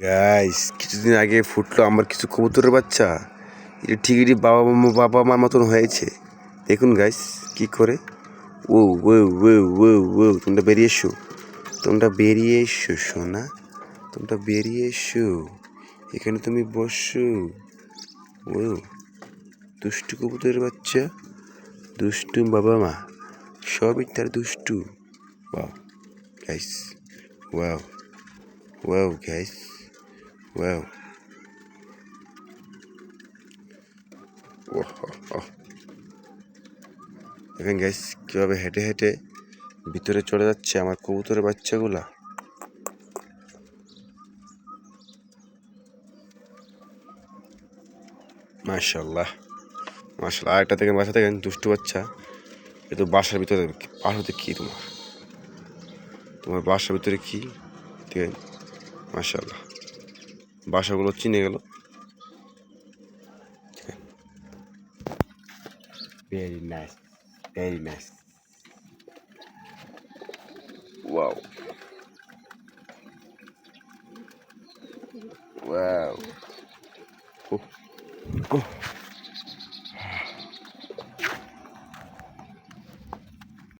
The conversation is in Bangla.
গাইস, কিছুদিন আগে ফুটলো আমার কিছু কবুতরের বাচ্চা। এটা ঠিকই বাবা মার মতন হয়েছে। দেখুন গাইস কি করে। ও ও ও ও ও তোমরা বেরিয়ে এসো, তোমরা বেরিয়ে এসো সোনা, তোমরা বেরিয়ে এসো, এখানে তুমি বসো। ও দুষ্টু কবুতরের বাচ্চা, দুষ্টু বাবা মা সবই তার দুষ্টু। Wow guys, wow wow guys, wow. দেখেন গাইস কীভাবে হেঁটে হেঁটে ভিতরে চলে যাচ্ছে আমার কবুতরের বাচ্চাগুলা। মাশাল্লাহ মাশাল্লাহ। আরেকটা দেখেন বাসা দেখেন দুষ্টু বাচ্চা, এ তো বাসার ভিতরে। বাসাতে কী তোমার, তোমার বাসার ভিতরে কী দেখেন। মাশাল্লাহ বাসাগুলো চিনে গেল। Very nice, very nice, wow wow.